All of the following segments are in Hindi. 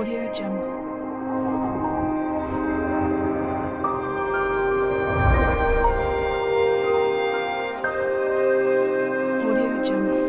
Audio Jungle. Audio Jungle.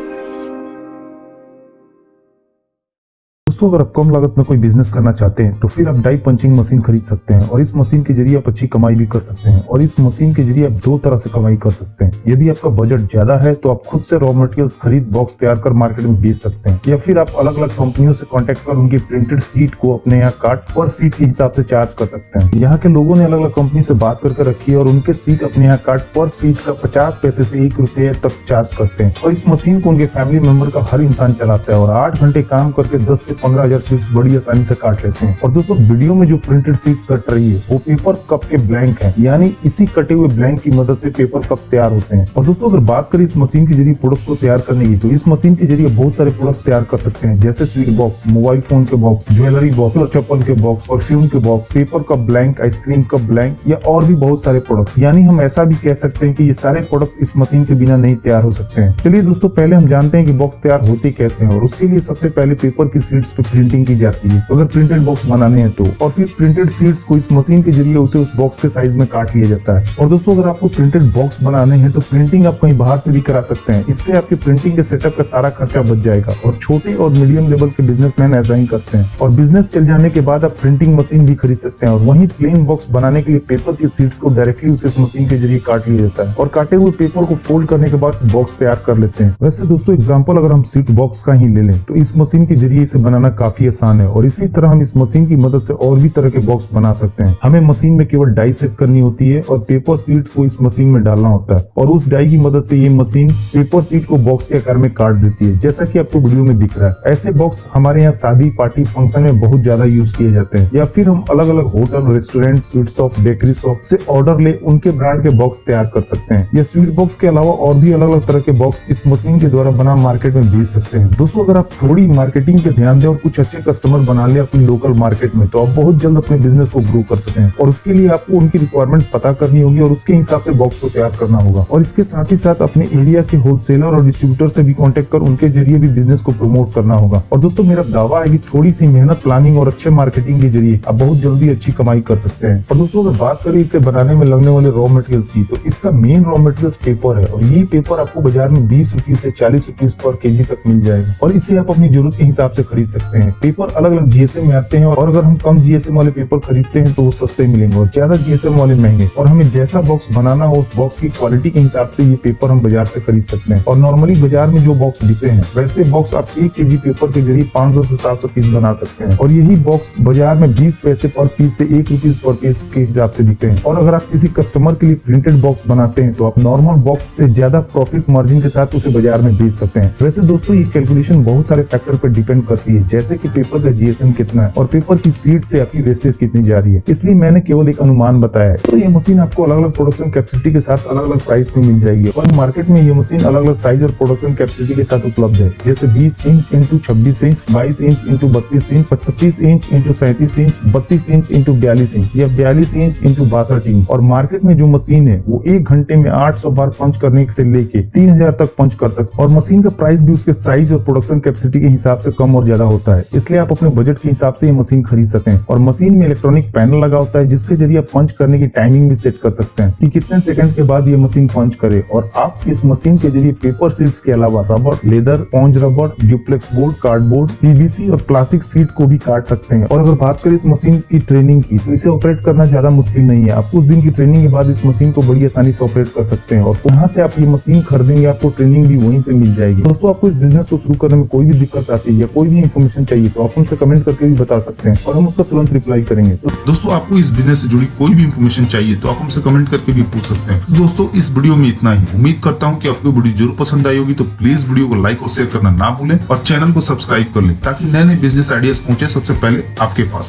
दोस्तों, अगर आप कम लागत में कोई बिजनेस करना चाहते हैं तो फिर आप डाई पंचिंग मशीन खरीद सकते हैं और इस मशीन के जरिए आप अच्छी कमाई भी कर सकते हैं। और इस मशीन के जरिए आप दो तरह से कमाई कर सकते हैं। यदि आपका बजट ज्यादा है तो आप खुद से रॉ मटेरियल्स खरीद बॉक्स तैयार कर मार्केट में बेच सकते हैं, या फिर आप अलग अलग कंपनियों से कॉन्टेक्ट कर उनकी प्रिंटेड सीट को अपने यहाँ काट पर सीट के हिसाब से चार्ज कर सकते हैं। यहाँ के लोगों ने अलग अलग कंपनी से बात करके रखी है और उनके सीट अपने यहाँ काट पर सीट का 50 पैसे से 1 रुपये तक चार्ज करते हैं। और इस मशीन को उनके फैमिली मेंबर का हर इंसान चलाता है और 8 घंटे काम करके 10 से 15 हजार सीट्स बड़ी आसानी से काट लेते हैं। और दोस्तों, वीडियो में जो प्रिंटेड सीट कट रही है वो पेपर कप के ब्लैंक है, यानी इसी कटे हुए ब्लैंक की मदद से पेपर कप तैयार होते हैं। और दोस्तों, अगर बात करें इस मशीन के जरिए प्रोडक्ट्स को तैयार करने की, तो इस मशीन के जरिए बहुत सारे प्रोडक्ट्स तैयार कर सकते हैं, जैसे स्वीट बॉक्स, मोबाइल फोन के बॉक्स, ज्वेलरी बॉक्स और चप्पल के बॉक्स, परफ्यूम के box, paper cup blank, ice cream cup blank या और भी बहुत सारे प्रोडक्ट। यानी हम ऐसा भी कह सकते हैं कि ये सारे प्रोडक्ट्स इस मशीन के बिना नहीं तैयार हो सकते हैं। चलिए दोस्तों, पहले हम जानते हैं कि बॉक्स तैयार होते कैसे हैं। और उसके लिए सबसे पहले पेपर की शीट्स पे प्रिंटिंग की जाती है अगर प्रिंटेड बॉक्स बनाने हैं तो, और फिर प्रिंटेड शीट्स को इस मशीन के जरिए उसे उस बॉक्स के साइज में काट लिया जाता है। और दोस्तों, अगर आपको प्रिंटेड बॉक्स बनाने हैं तो प्रिंटिंग आप कहीं बाहर से भी करा सकते हैं। इससे आपके प्रिंटिंग के सेटअप का सारा खर्चा बच जाएगा। और छोटे और मीडियम लेवल के बिजनेसमैन ऐसा ही करते हैं। और बिजनेस चल जाने के बाद आप प्रिंटिंग मशीन भी खरीद सकते हैं। और वहीं प्लेन बॉक्स बनाने के लिए पेपर की शीट्स को डायरेक्टली उस मशीन के जरिए काट लिया जाता है और काटे हुए पेपर को फोल्ड करने के बाद बॉक्स तैयार कर लेते हैं। वैसे दोस्तों, एग्जाम्पल अगर हम सीट बॉक्स का ही ले लें तो इस मशीन के जरिए इसे बनाना काफी आसान है। और इसी तरह हम इस मशीन की मदद से और भी तरह के बॉक्स बना सकते हैं। हमें मशीन में केवल डाई सेट करनी होती है और पेपर सीट को इस मशीन में डालना होता है और उस डाई की मदद से ये मशीन पेपर सीट को बॉक्स के आकार में काट देती है, जैसा कि आपको वीडियो में दिख रहा है। ऐसे बॉक्स हमारे यहाँ शादी, पार्टी, फंक्शन में बहुत ज्यादा यूज किए जाते हैं। या फिर हम अलग अलग hotel, restaurant, sweet shop, bakery shop से ऑर्डर ले उनके ब्रांड के बॉक्स तैयार कर सकते हैं। या स्वीट बॉक्स के अलावा और भी अलग अलग तरह के बॉक्स इस मशीन के द्वारा बना मार्केट में बेच सकते हैं। दोस्तों, अगर आप थोड़ी मार्केटिंग पे ध्यान दें और कुछ अच्छे कस्टमर बना ले अपनी लोकल मार्केट में, तो आप बहुत जल्द अपने बिजनेस को ग्रो कर सकते हैं। और उसके लिए आपको उनकी रिक्वायरमेंट पता करनी होगी और उसके हिसाब से बॉक्स को तैयार करना होगा। और इसके साथ ही साथ अपने एरिया के होलसेलर और डिस्ट्रीब्यूटर से भी कांटेक्ट कर उनके जरिए भी बिजनेस को प्रमोट करना होगा। और दोस्तों, मेरा दावा है कि थोड़ी सी मेहनत, प्लानिंग और अच्छे मार्केटिंग के जरिए आप बहुत जल्दी अच्छी कमाई कर सकते हैं। और दोस्तों, अगर बात करें इसे बनाने में लगने वाले रॉ मटेरियल्स की, तो इसका मेन रॉ मटेरियल्स पेपर है। और ये पेपर आपको बाजार में 20 रुपीज से 40 रुपीज पर केजी तक मिल जाएगा और इसे आप अपनी जरूरत के हिसाब से खरीद सकते हैं। पेपर अलग अलग जीएसएम में आते हैं और अगर हम कम जीएसएम वाले पेपर खरीदते हैं तो वो सस्ते मिलेंगे और ज्यादा जीएसएम वाले महंगे। और हमें जैसा बॉक्स बनाना हो उस बॉक्स की क्वालिटी के हिसाब से ये पेपर हम बाजार से खरीद सकते हैं। और नॉर्मली बाजार में जो बॉक्स बिकते हैं वैसे बॉक्स आप 1 केजी पेपर के जरिए 500 से 700 पीस बना सकते हैं। और यही बॉक्स बाजार में 20 पैसे पर पीस से 1 रुपीज पर पीस के हिसाब से बिकते हैं। और अगर आप किसी कस्टमर के लिए प्रिंटेड बॉक्स बनाते हैं तो आप नॉर्मल बॉक्स से ज्यादा प्रॉफिट मार्जिन के साथ उसे बाजार में बेच सकते हैं। वैसे दोस्तों, ये कैलकुलेशन बहुत सारे फैक्टर पर डिपेंड करती है, जैसे कि पेपर का जीएसएम कितना है और पेपर की सीट से आपकी वेस्टेज कितनी जा रही है। इसलिए मैंने केवल एक अनुमान बताया है। तो ये मशीन आपको अलग अलग प्रोडक्शन कैपेसिटी के साथ अलग अलग प्राइस में मिल जाएगी। और मार्केट में ये मशीन अलग अलग साइज और प्रोडक्शन कैपेसिटी के साथ उपलब्ध है, जैसे 20 inch into 26 inch, 22 inch into 32 inch, 25 inch into 37 inch, 32 inch into 42 inch या 42 इंच इंटू 62 इंच। और मार्केट में जो मशीन है वो 1 घंटे में 800 बार पंच करने से लेके 3000 तक पंच कर सकते। और मशीन का प्राइस भी उसके साइज और प्रोडक्शन कैपेसिटी के हिसाब से कम और ज्यादा होता है, इसलिए आप अपने बजट के हिसाब से ये मशीन खरीद सकते हैं। और मशीन में इलेक्ट्रॉनिक पैनल लगा होता है जिसके जरिए आप पंच करने की टाइमिंग भी सेट कर सकते हैं कि कितने सेकंड के बाद ये मशीन पंच करे। और आप इस मशीन के जरिए पेपर सीट्स के अलावा rubber, leather, sponge rubber, duplex board, cardboard, PVC और प्लास्टिक सीट को भी काट सकते हैं। और अगर बात करें इस मशीन की ट्रेनिंग की, तो इसे ऑपरेट करना ज्यादा मुश्किल नहीं है। आप कुछ दिन की ट्रेनिंग के बाद इस मशीन को बड़ी आसानी से ऑपरेट कर सकते हैं और वहाँ से आप ये मशीन खरीदेंगे, आपको ट्रेनिंग भी वहीं से मिल जाएगी। दोस्तों, आपको इस बिजनेस को शुरू करने में कोई भी दिक्कत आती है या कोई भी इन्फॉर्मेशन चाहिए तो आप हमसे कमेंट करके भी बता सकते हैं और हम उसका तुरंत रिप्लाई करेंगे। दोस्तों, आपको इस बिजनेस से जुड़ी कोई भी इन्फॉर्मेशन चाहिए तो आप हमसे कमेंट करके भी पूछ सकते हैं। तो दोस्तों, इस वीडियो में इतना ही। उम्मीद करता हूँ कि आपको वीडियो जरूर पसंद आई होगी। तो प्लीज वीडियो को लाइक और शेयर करना ना भूलें और चैनल को सब्सक्राइब कर लें ताकि नए नए बिजनेस आइडियाज पहुंचे सबसे पहले आपके पास।